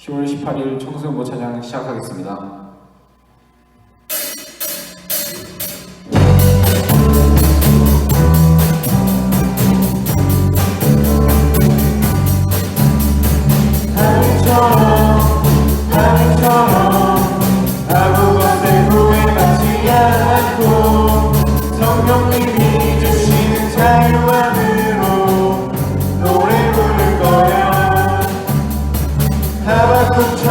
10월 18일 청소년부 찬양 시작하겠습니다. 아무것을 후회받지 않고 성령님이 주시는 자유 안으로 노래 부를 거야. 하박국처럼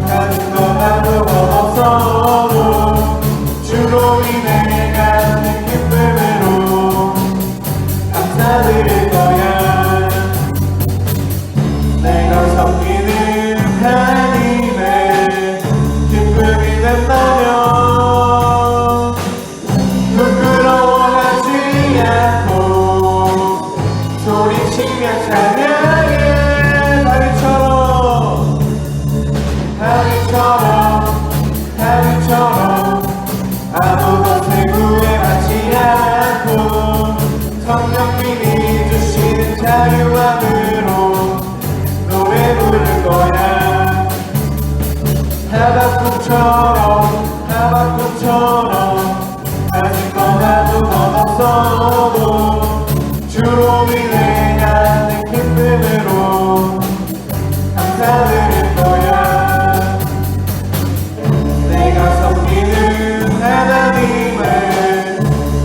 가진 것 아무것 없어도 주로 인해 갖는 기쁨으로 감사드릴 거야. 내가 섬기는 하나님의 기쁨이 된다면 부끄러워하지 않고 소리치며 찬양해. 다윗처럼 아무것을 구애받지 않고 성령님이 주시는 자유 안으로 노래 부를 거야. 하박국처럼 가진 건 아무것 없어도 주로 인해 갖는 기쁨으로 감사드릴 거야. 내가 섬기는 하나님의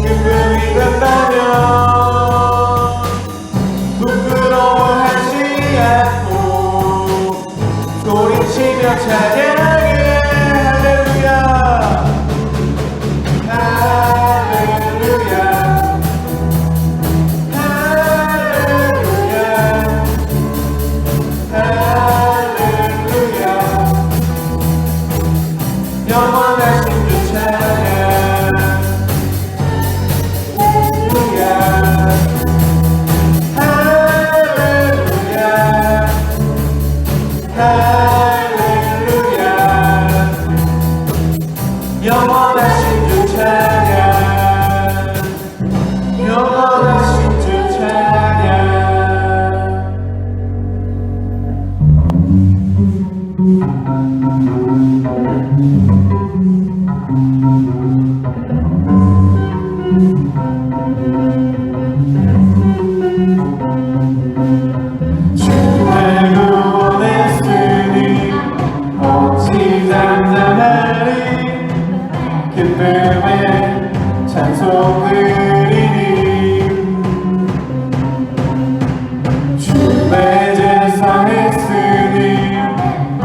기쁨이 된다면 부끄러워하지 않고 소리치며 찬양해. 할렐루야 할렐루야 할렐루야 영원하신 주 찬양. 할렐루야 할렐루야 영원하신 주 찬양. 영원하신 주 찬양. 주를 구원했으니 어찌 잠잠하리. 기쁨에 찬송 드리니 주의 제사 했으니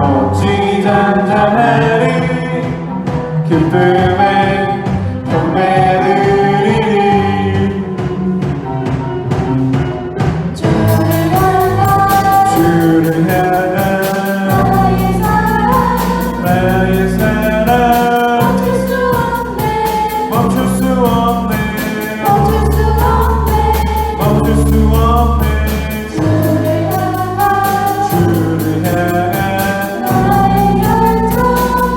어찌 잠잠하리. 기쁨에 경배 드리니 주를 향한 나의 사랑 멈출 수 없네. 주를 향한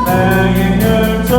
나의 혈통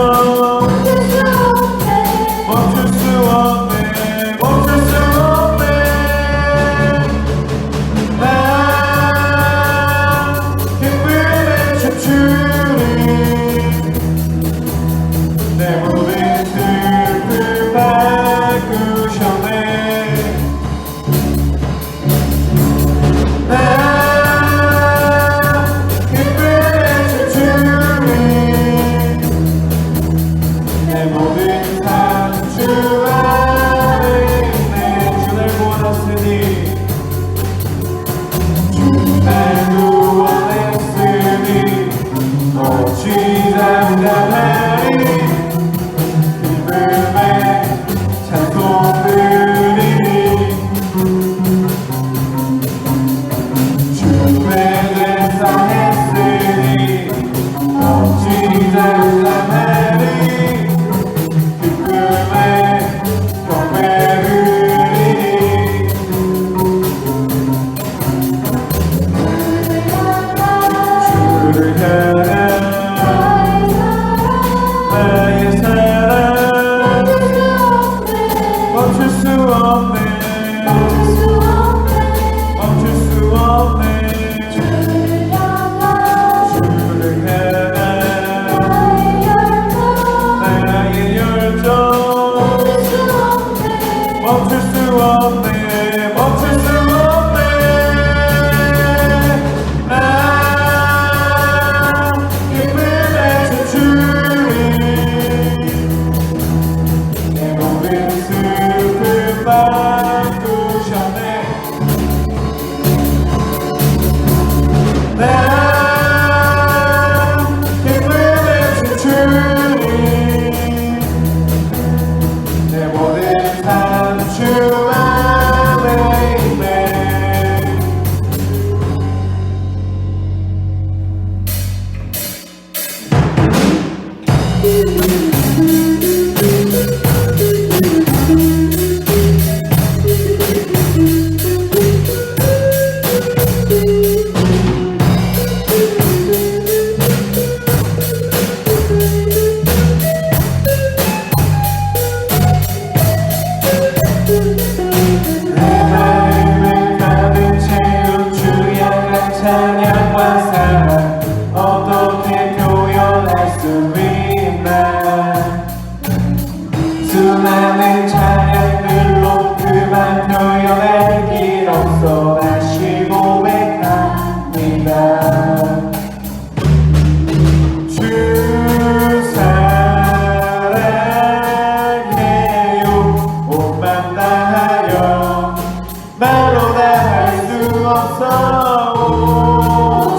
없어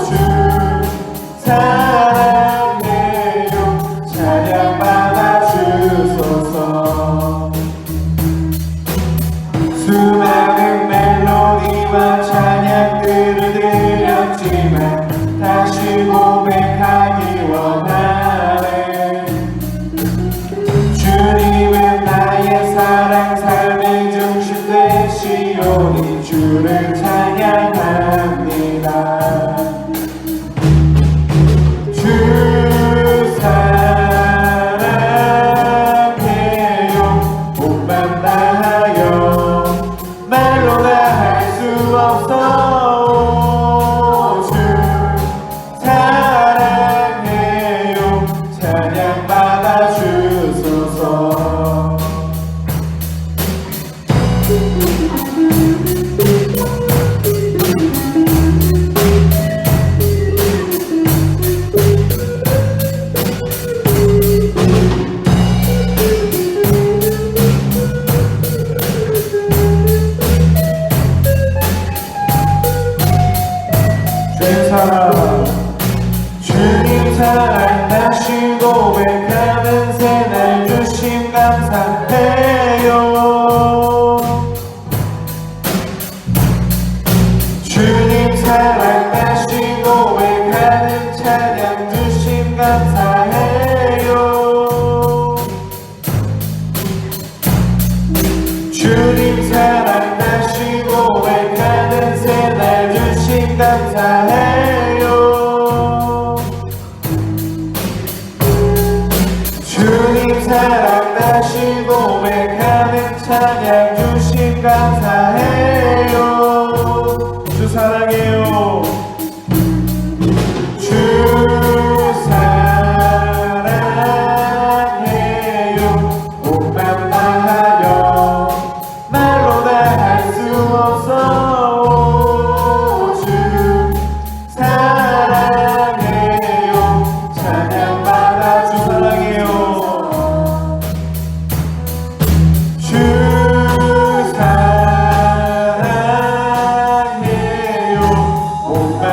주 사랑해요 찬양 받아주소서 수많은 멜로디와 찬양들을 드렸지만 다시 고백하기 원하네 주님은 나의 사랑 삶의 중심 되시오니 주를 찬양합니다 주 사랑해요 온 맘 다하여 말로 다 할 수 없어 주 사랑해요 찬양 받아주소서 주님 사랑 다시 고백하는 새날 주심 감사해요 주님 사랑 다시 고백하는 찬양 주심 감사해요 주님 사랑 다시 고백하는 새날 주심 감사해요 주님 사랑 다시 고백하는 찬양 주심 감사해요 주 사랑해요 주 사랑해요 온 맘 다하여 말로 다 할 수 없어 주 사랑해요 찬양 받아 주 사랑해요 주 사랑해요 온 맘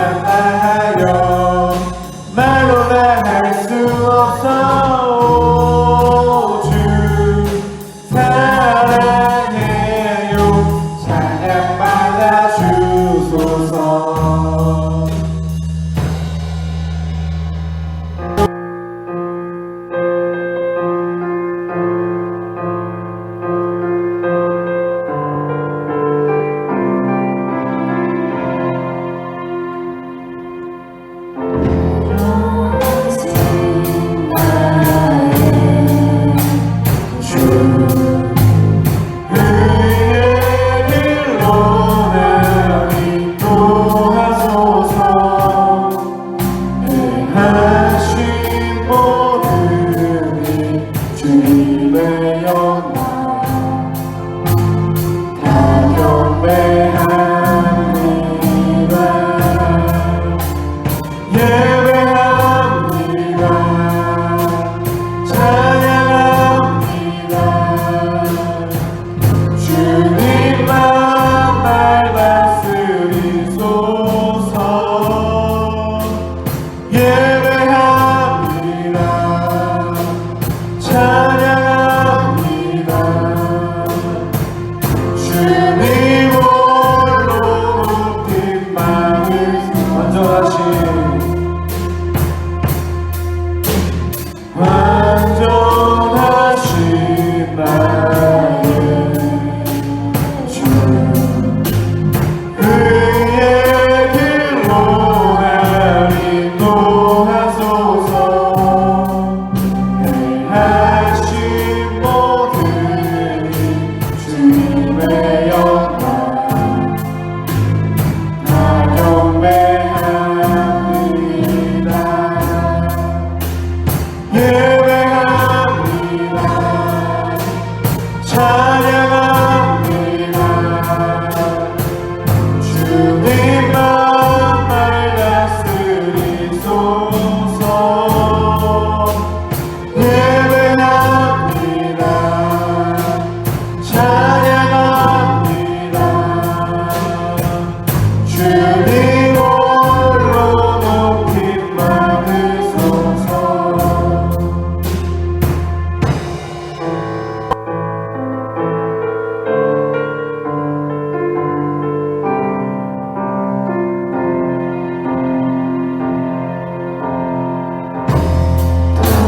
주님 홀로 높임 받으소서.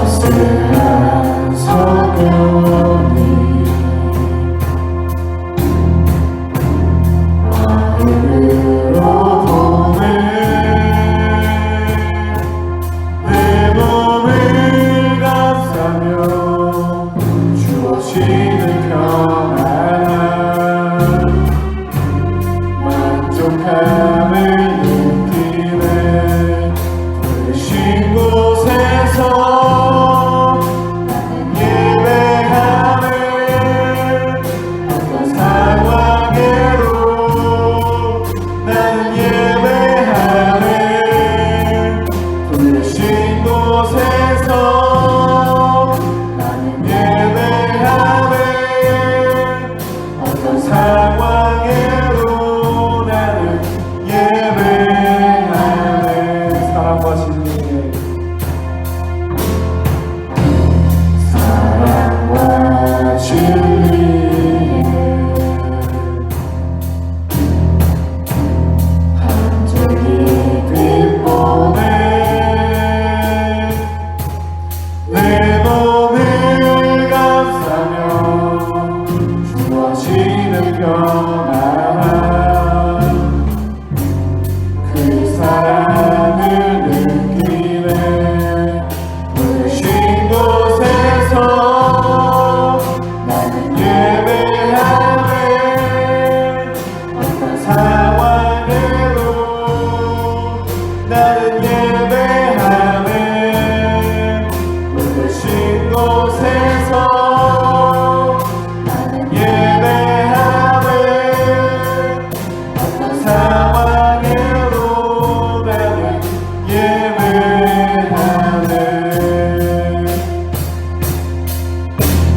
따스한 성령이 마음으로 보내 내 몸을 감싸며 주어지는 평안 만족함을 느끼네. 부르신 곳에서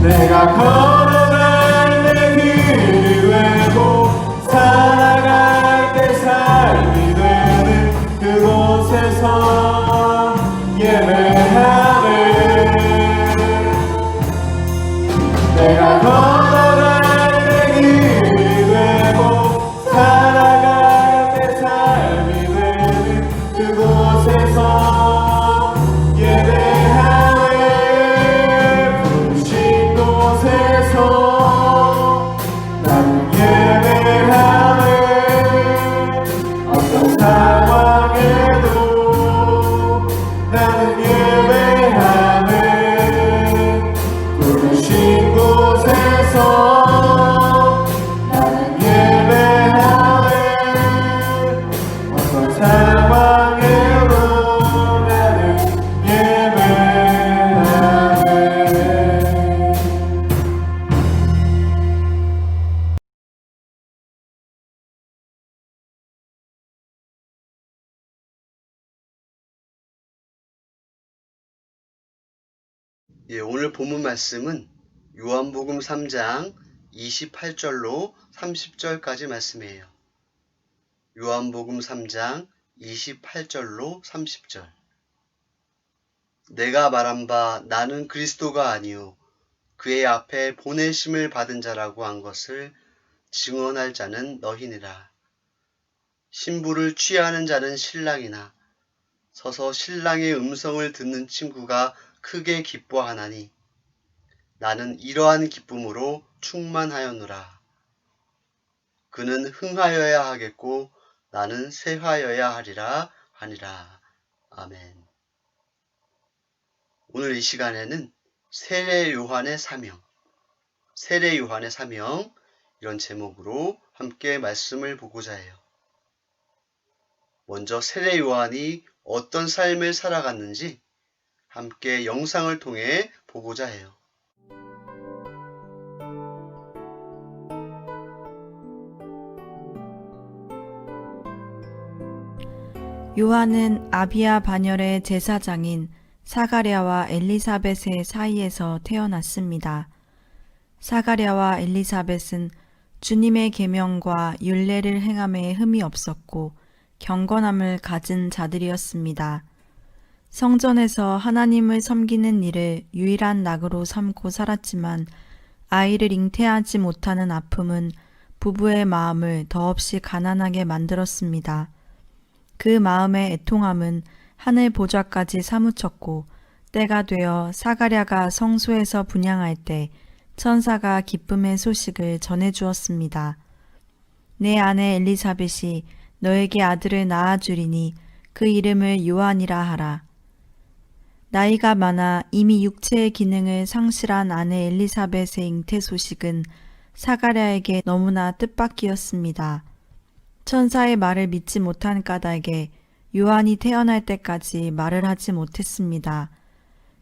내가 걸어갈 내 길을 외고 살아갈 때 삶이 되는 그곳에서 예배하네. 내가 걸어갈 내 길을 외고 살아갈 때 삶이 되는 그곳에서 예배하네. 나는 예배하네. 어떤 상황에도 나는 예배하네. 부르신 곳에서 나는 예배하네. 어떤 상황에도 나는 예배하네. 오늘 본문 말씀은 요한복음 3장 28절로 30절까지 말씀이에요. 요한복음 3장 28절로 30절. 내가 말한 바 나는 그리스도가 아니요 그의 앞에 보내심을 받은 자라고 한 것을 증언할 자는 너희니라. 신부를 취하는 자는 신랑이나 서서 신랑의 음성을 듣는 친구가 크게 기뻐하나니 나는 이러한 기쁨으로 충만하였노라. 그는 흥하여야 하겠고 나는 쇠하여야 하리라 하니라. 아멘. 오늘 이 시간에는 세례 요한의 사명, 세례 요한의 사명 이런 제목으로 함께 말씀을 보고자 해요. 먼저 세례 요한이 어떤 삶을 살아갔는지 함께 영상을 통해 보고자 해요. 요한은 아비야 반열의 제사장인 사가랴와 엘리사벳의 사이에서 태어났습니다. 사가랴와 엘리사벳은 주님의 계명과 율례를 행함에 흠이 없었고 경건함을 가진 자들이었습니다. 성전에서 하나님을 섬기는 일을 유일한 낙으로 삼고 살았지만 아이를 잉태하지 못하는 아픔은 부부의 마음을 더없이 가난하게 만들었습니다. 그 마음의 애통함은 하늘 보좌까지 사무쳤고 때가 되어 사가랴가 성소에서 분향할 때 천사가 기쁨의 소식을 전해주었습니다. 내 아내 엘리사벳이 너에게 아들을 낳아주리니 그 이름을 요한이라 하라. 나이가 많아 이미 육체의 기능을 상실한 아내 엘리사벳의 잉태 소식은 사가랴에게 너무나 뜻밖이었습니다. 천사의 말을 믿지 못한 까닭에 요한이 태어날 때까지 말을 하지 못했습니다.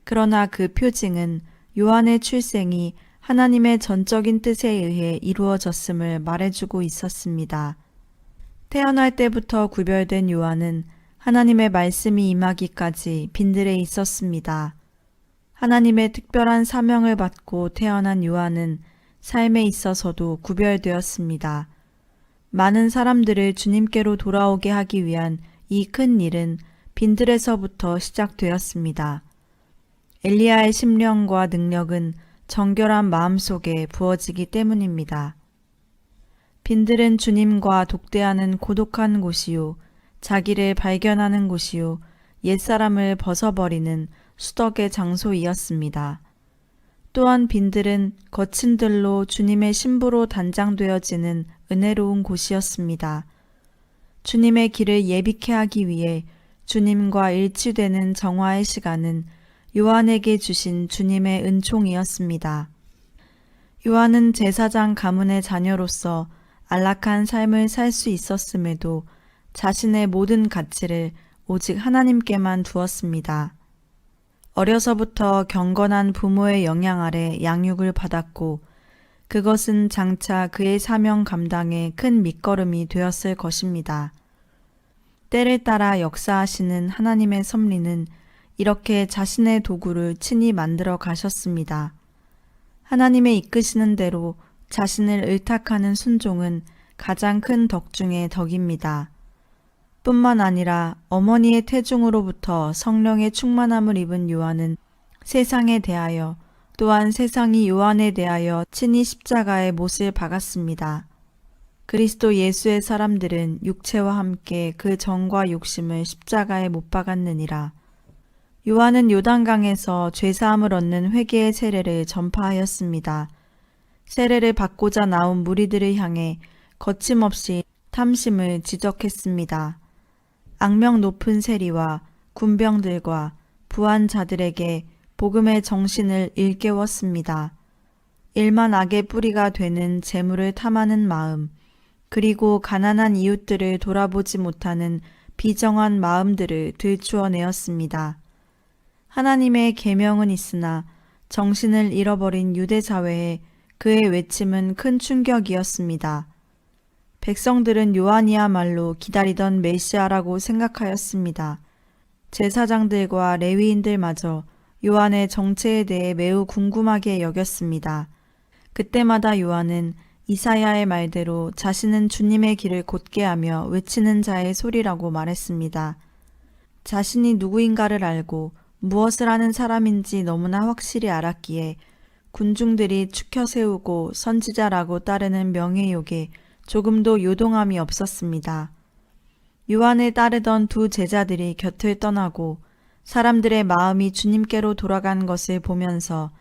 그러나 그 표징은 요한의 출생이 하나님의 전적인 뜻에 의해 이루어졌음을 말해주고 있었습니다. 태어날 때부터 구별된 요한은 하나님의 말씀이 임하기까지 빈들에 있었습니다. 하나님의 특별한 사명을 받고 태어난 요한은 삶에 있어서도 구별되었습니다. 많은 사람들을 주님께로 돌아오게 하기 위한 이 큰 일은 빈들에서부터 시작되었습니다. 엘리야의 심령과 능력은 정결한 마음 속에 부어지기 때문입니다. 빈들은 주님과 독대하는 고독한 곳이요, 자기를 발견하는 곳이요, 옛사람을 벗어버리는 수덕의 장소이었습니다. 또한 빈들은 거친 들로 주님의 신부로 단장되어지는 은혜로운 곳이었습니다. 주님의 길을 예비케 하기 위해 주님과 일치되는 정화의 시간은 요한에게 주신 주님의 은총이었습니다. 요한은 제사장 가문의 자녀로서 안락한 삶을 살 수 있었음에도 자신의 모든 가치를 오직 하나님께만 두었습니다. 어려서부터 경건한 부모의 영향 아래 양육을 받았고 그것은 장차 그의 사명 감당에 큰 밑거름이 되었을 것입니다. 때를 따라 역사하시는 하나님의 섭리는 이렇게 자신의 도구를 친히 만들어 가셨습니다. 하나님의 이끄시는 대로 자신을 의탁하는 순종은 가장 큰 덕 중의 덕입니다. 뿐만 아니라 어머니의 태중으로부터 성령의 충만함을 입은 요한은 세상에 대하여 또한 세상이 요한에 대하여 친히 십자가의 못을 박았습니다. 그리스도 예수의 사람들은 육체와 함께 그 정과 욕심을 십자가에 못 박았느니라. 요한은 요단강에서 죄사함을 얻는 회개의 세례를 전파하였습니다. 세례를 받고자 나온 무리들을 향해 거침없이 탐심을 지적했습니다. 악명 높은 세리와 군병들과 부한 자들에게 복음의 정신을 일깨웠습니다. 일만 악의 뿌리가 되는 재물을 탐하는 마음, 그리고 가난한 이웃들을 돌아보지 못하는 비정한 마음들을 들추어내었습니다. 하나님의 계명은 있으나 정신을 잃어버린 유대 사회에 그의 외침은 큰 충격이었습니다. 백성들은 요한이야말로 기다리던 메시아라고 생각하였습니다. 제사장들과 레위인들마저 요한의 정체에 대해 매우 궁금하게 여겼습니다. 그때마다 요한은 이사야의 말대로 자신은 주님의 길을 곧게 하며 외치는 자의 소리라고 말했습니다. 자신이 누구인가를 알고 무엇을 하는 사람인지 너무나 확실히 알았기에 군중들이 추켜 세우고 선지자라고 따르는 명예욕에 조금도 요동함이 없었습니다. 요한을 따르던 두 제자들이 곁을 떠나고 사람들의 마음이 주님께로 돌아간 것을 보면서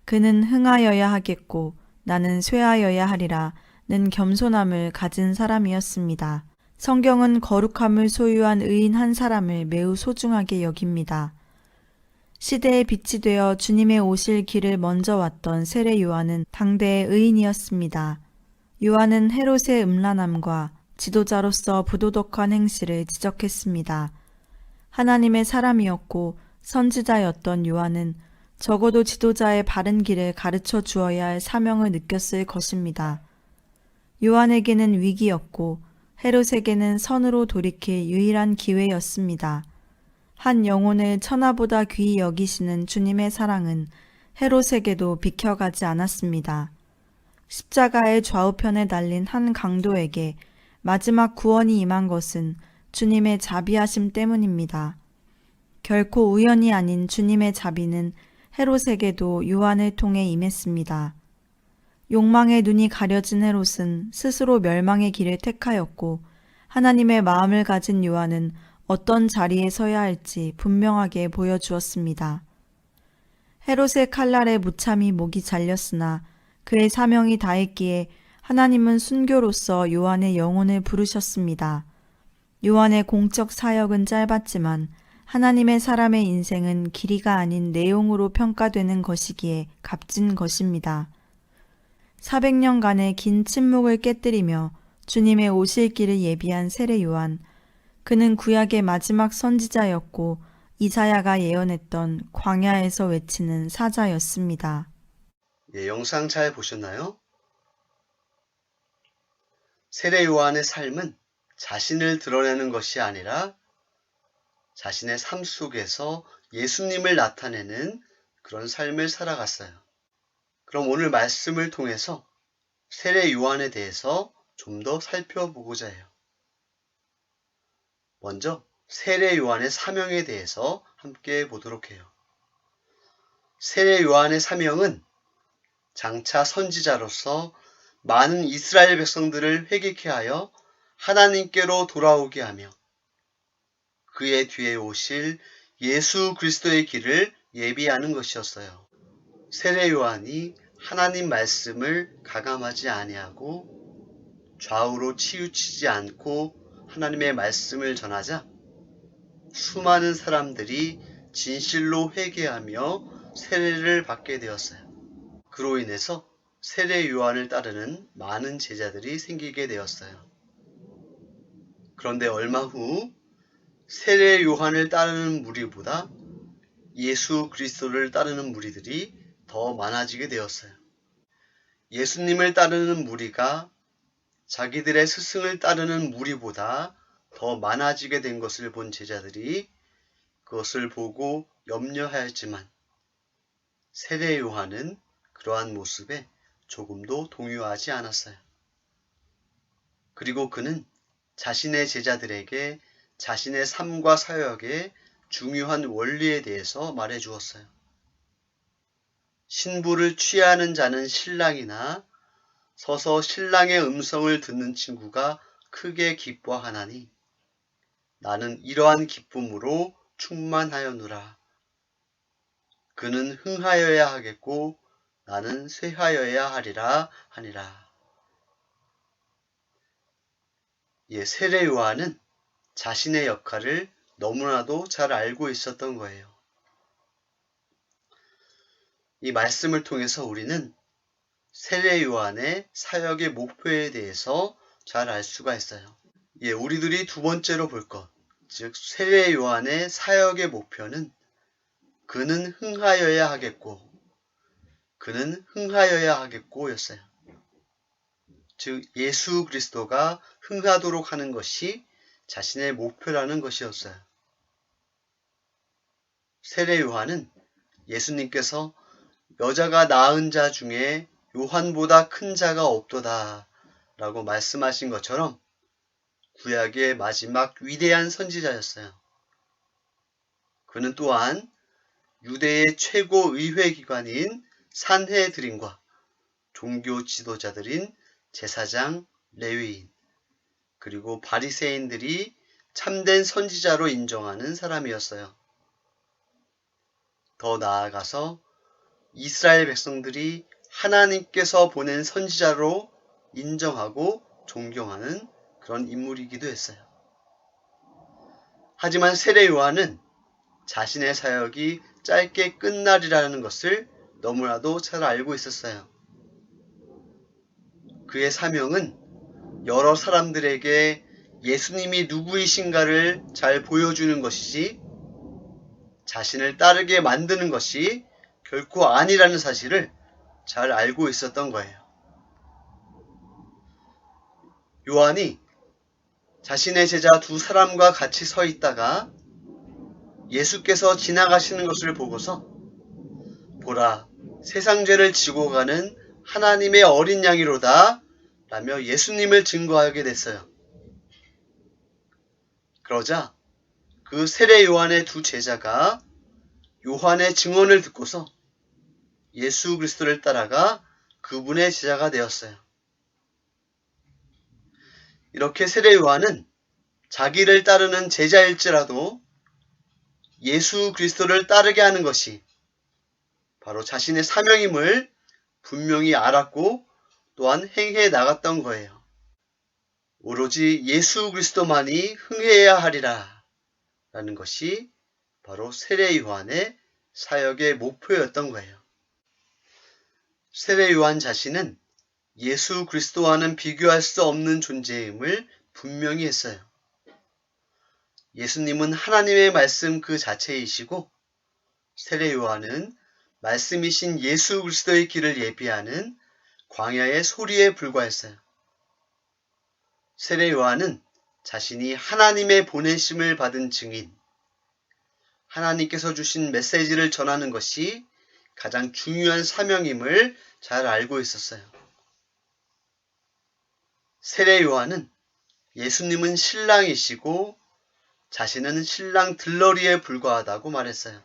그는 흥하여야 하겠고 나는 쇠하여야 하리라는 겸손함을 가진 사람이었습니다. 성경은 거룩함을 소유한 의인 한 사람을 매우 소중하게 여깁니다. 시대의 빛이 되어 주님의 오실 길을 먼저 왔던 세례 요한은 당대의 의인이었습니다. 요한은 헤롯의 음란함과 지도자로서 부도덕한 행실을 지적했습니다. 하나님의 사람이었고 선지자였던 요한은 적어도 지도자의 바른 길을 가르쳐 주어야 할 사명을 느꼈을 것입니다. 요한에게는 위기였고 헤롯에게는 선으로 돌이킬 유일한 기회였습니다. 한 영혼을 천하보다 귀히 여기시는 주님의 사랑은 헤롯에게도 비켜가지 않았습니다. 십자가의 좌우편에 달린 한 강도에게 마지막 구원이 임한 것은 주님의 자비하심 때문입니다. 결코 우연이 아닌 주님의 자비는 헤롯에게도 요한을 통해 임했습니다. 욕망의 눈이 가려진 헤롯은 스스로 멸망의 길을 택하였고 하나님의 마음을 가진 요한은 어떤 자리에 서야 할지 분명하게 보여주었습니다. 헤롯의 칼날에 무참히 목이 잘렸으나 그의 사명이 다했기에 하나님은 순교로서 요한의 영혼을 부르셨습니다. 요한의 공적 사역은 짧았지만 하나님의 사람의 인생은 길이가 아닌 내용으로 평가되는 것이기에 값진 것입니다. 400년간의 긴 침묵을 깨뜨리며 주님의 오실 길을 예비한 세례 요한, 그는 구약의 마지막 선지자였고 이사야가 예언했던 광야에서 외치는 사자였습니다. 예, 영상 잘 보셨나요? 세례 요한의 삶은 자신을 드러내는 것이 아니라 자신의 삶 속에서 예수님을 나타내는 그런 삶을 살아갔어요. 그럼 오늘 말씀을 통해서 세례 요한에 대해서 좀 더 살펴보고자 해요. 먼저 세례 요한의 사명에 대해서 함께 보도록 해요. 세례 요한의 사명은 장차 선지자로서 많은 이스라엘 백성들을 회개케 하여 하나님께로 돌아오게 하며 그의 뒤에 오실 예수 그리스도의 길을 예비하는 것이었어요. 세례 요한이 하나님 말씀을 가감하지 아니하고 좌우로 치우치지 않고 하나님의 말씀을 전하자 수많은 사람들이 진실로 회개하며 세례를 받게 되었어요. 그로 인해서 세례 요한을 따르는 많은 제자들이 생기게 되었어요. 그런데 얼마 후 세례 요한을 따르는 무리보다 예수 그리스도를 따르는 무리들이 더 많아지게 되었어요. 예수님을 따르는 무리가 자기들의 스승을 따르는 무리보다 더 많아지게 된 것을 본 제자들이 그것을 보고 염려하였지만 세례 요한은 그러한 모습에 조금도 동요하지 않았어요. 그리고 그는 자신의 제자들에게 자신의 삶과 사역의 중요한 원리에 대해서 말해 주었어요. 신부를 취하는 자는 신랑이나 서서 신랑의 음성을 듣는 친구가 크게 기뻐하나니 나는 이러한 기쁨으로 충만하였노라. 그는 흥하여야 하겠고 나는 쇠하여야 하리라 하니라. 예, 세례 요한은 자신의 역할을 너무나도 잘 알고 있었던 거예요. 이 말씀을 통해서 우리는 세례 요한의 사역의 목표에 대해서 잘 알 수가 있어요. 예, 우리들이 두 번째로 볼 것, 즉 세례 요한의 사역의 목표는 그는 흥하여야 하겠고 였어요. 즉 예수 그리스도가 흥하도록 하는 것이 자신의 목표라는 것이었어요. 세례 요한은 예수님께서 여자가 낳은 자 중에 요한보다 큰 자가 없도다 라고 말씀하신 것처럼 구약의 마지막 위대한 선지자였어요. 그는 또한 유대의 최고 의회기관인 산헤드린과 종교 지도자들인 제사장, 레위인, 그리고 바리새인들이 참된 선지자로 인정하는 사람이었어요. 더 나아가서 이스라엘 백성들이 하나님께서 보낸 선지자로 인정하고 존경하는 그런 인물이기도 했어요. 하지만 세례 요한은 자신의 사역이 짧게 끝나리라는 것을 너무나도 잘 알고 있었어요. 그의 사명은 여러 사람들에게 예수님이 누구이신가를 잘 보여주는 것이지 자신을 따르게 만드는 것이 결코 아니라는 사실을 잘 알고 있었던 거예요. 요한이 자신의 제자 두 사람과 같이 서 있다가 예수께서 지나가시는 것을 보고서 보라, 세상 죄를 지고 가는 하나님의 어린 양이로다 라며 예수님을 증거하게 됐어요. 그러자 그 세례 요한의 두 제자가 요한의 증언을 듣고서 예수 그리스도를 따라가 그분의 제자가 되었어요. 이렇게 세례 요한은 자기를 따르는 제자일지라도 예수 그리스도를 따르게 하는 것이 바로 자신의 사명임을 분명히 알았고 또한 행해 나갔던 거예요. 오로지 예수 그리스도만이 흥해야 하리라 라는 것이 바로 세례 요한의 사역의 목표였던 거예요. 세례 요한 자신은 예수 그리스도와는 비교할 수 없는 존재임을 분명히 했어요. 예수님은 하나님의 말씀 그 자체이시고 세례 요한은 말씀이신 예수 그리스도의 길을 예비하는 광야의 소리에 불과했어요. 세례 요한은 자신이 하나님의 보내심을 받은 증인, 하나님께서 주신 메시지를 전하는 것이 가장 중요한 사명임을 잘 알고 있었어요. 세례 요한은 예수님은 신랑이시고 자신은 신랑 들러리에 불과하다고 말했어요.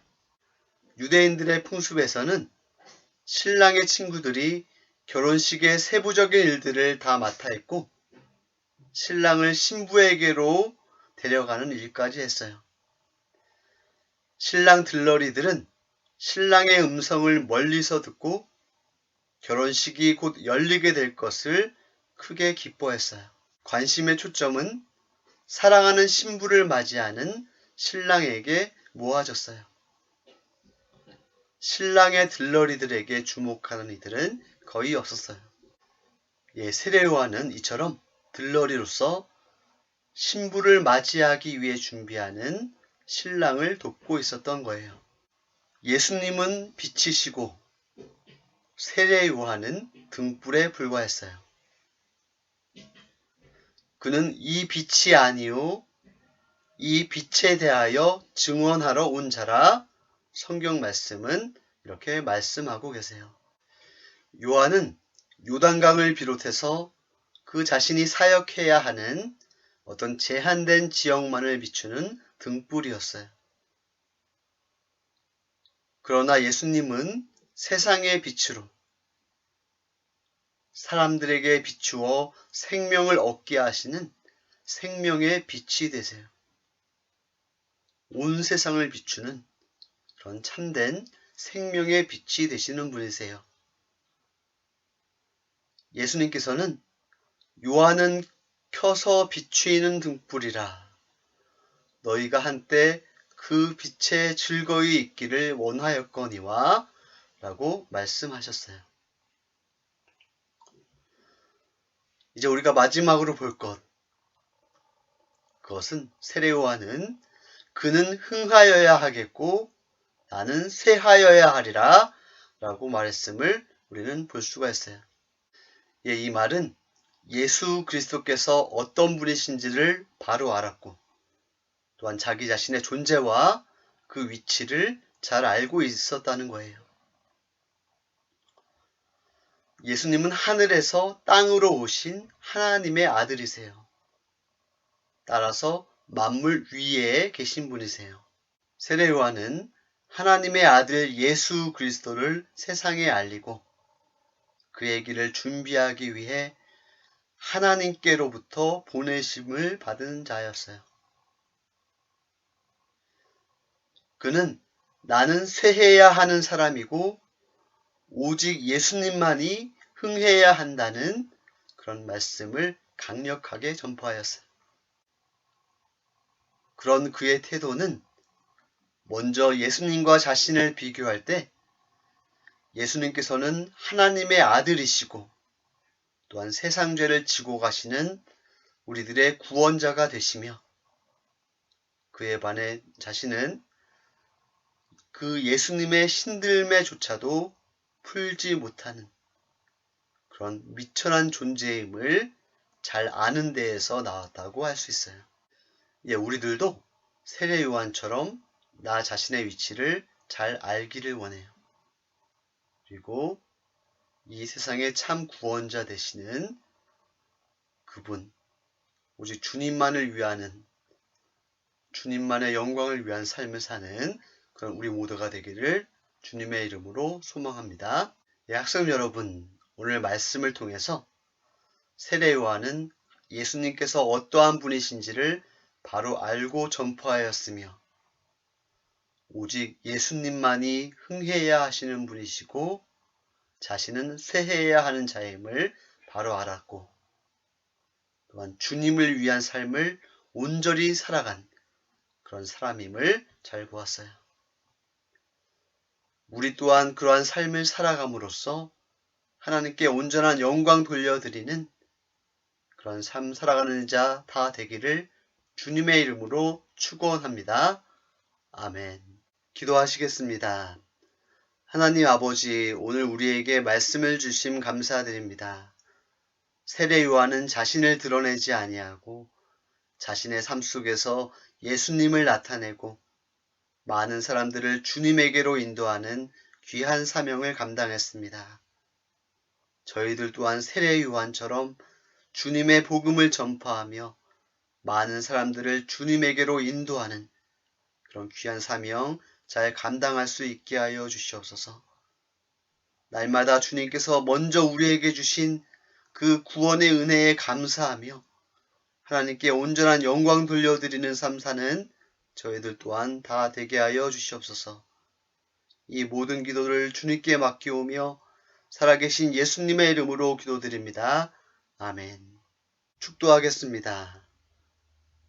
유대인들의 풍습에서는 신랑의 친구들이 결혼식의 세부적인 일들을 다 맡아 했고 신랑을 신부에게로 데려가는 일까지 했어요. 신랑 들러리들은 신랑의 음성을 멀리서 듣고 결혼식이 곧 열리게 될 것을 크게 기뻐했어요. 관심의 초점은 사랑하는 신부를 맞이하는 신랑에게 모아졌어요. 신랑의 들러리들에게 주목하는 이들은 거의 없었어요. 세례 요한은 이처럼 들러리로서 신부를 맞이하기 위해 준비하는 신랑을 돕고 있었던 거예요. 예수님은 빛이시고 세례 요한은 등불에 불과했어요. 그는 이 빛이 아니요 이 빛에 대하여 증언하러 온 자라 성경 말씀은 이렇게 말씀하고 계세요. 요한은 요단강을 비롯해서 그 자신이 사역해야 하는 어떤 제한된 지역만을 비추는 등불이었어요. 그러나 예수님은 세상의 빛으로 사람들에게 비추어 생명을 얻게 하시는 생명의 빛이 되세요. 온 세상을 비추는 그런 참된 생명의 빛이 되시는 분이세요. 예수님께서는 요한은 켜서 비추이는 등불이라 너희가 한때 그 빛에 즐거이 있기를 원하였거니와 라고 말씀하셨어요. 이제 우리가 마지막으로 볼 것, 그것은 세례 요한은 그는 흥하여야 하겠고 나는 쇠하여야 하리라 라고 말했음을 우리는 볼 수가 있어요. 이 말은 예수 그리스도께서 어떤 분이신지를 바로 알았고 또한 자기 자신의 존재와 그 위치를 잘 알고 있었다는 거예요. 예수님은 하늘에서 땅으로 오신 하나님의 아들이세요. 따라서 만물 위에 계신 분이세요. 세례 요한은 하나님의 아들 예수 그리스도를 세상에 알리고 그의 길을 준비하기 위해 하나님께로부터 보내심을 받은 자였어요. 그는 나는 쇠해야 하는 사람이고 오직 예수님만이 흥해야 한다는 그런 말씀을 강력하게 전파하였어요. 그런 그의 태도는 먼저 예수님과 자신을 비교할 때 예수님께서는 하나님의 아들이시고 또한 세상 죄를 지고 가시는 우리들의 구원자가 되시며 그에 반해 자신은 그 예수님의 신들매조차도 풀지 못하는 그런 미천한 존재임을 잘 아는 데에서 나왔다고 할 수 있어요. 우리들도 세례 요한처럼 나 자신의 위치를 잘 알기를 원해요. 그리고 이 세상의 참 구원자 되시는 그분, 오직 주님만을 위하는 주님만의 영광을 위한 삶을 사는 그런 우리 모두가 되기를 주님의 이름으로 소망합니다. 학생 여러분, 오늘 말씀을 통해서 세례 요한은 예수님께서 어떠한 분이신지를 바로 알고 전파하였으며 오직 예수님만이 흥해야 하시는 분이시고 자신은 쇠해야 하는 자임을 바로 알았고 또한 주님을 위한 삶을 온전히 살아간 그런 사람임을 잘 보았어요. 우리 또한 그러한 삶을 살아감으로써 하나님께 온전한 영광 돌려드리는 그런 삶 살아가는 자 다 되기를 주님의 이름으로 축원합니다. 아멘. 기도하시겠습니다. 하나님 아버지, 오늘 우리에게 말씀을 주심 감사드립니다. 세례 요한은 자신을 드러내지 아니하고 자신의 삶 속에서 예수님을 나타내고 많은 사람들을 주님에게로 인도하는 귀한 사명을 감당했습니다. 저희들 또한 세례 요한처럼 주님의 복음을 전파하며 많은 사람들을 주님에게로 인도하는 그런 귀한 사명 잘 감당할 수 있게 하여 주시옵소서. 날마다 주님께서 먼저 우리에게 주신 그 구원의 은혜에 감사하며 하나님께 온전한 영광 돌려드리는 삶 사는 저희들 또한 다 되게 하여 주시옵소서. 이 모든 기도를 주님께 맡기오며 살아계신 예수님의 이름으로 기도드립니다. 아멘. 축도하겠습니다.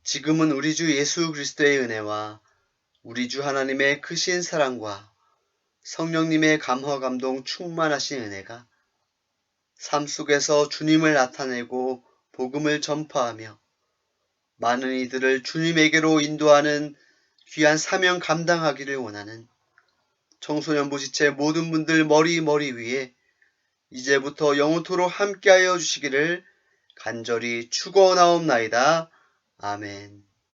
지금은 우리 주 예수 그리스도의 은혜와 우리 주 하나님의 크신 사랑과 성령님의 감화 감동 충만하신 은혜가 삶 속에서 주님을 나타내고 복음을 전파하며 많은 이들을 주님에게로 인도하는 귀한 사명 감당하기를 원하는 청소년 부지체 모든 분들 머리 위에 이제부터 영원토록 함께하여 주시기를 간절히 축원하옵나이다. 아멘.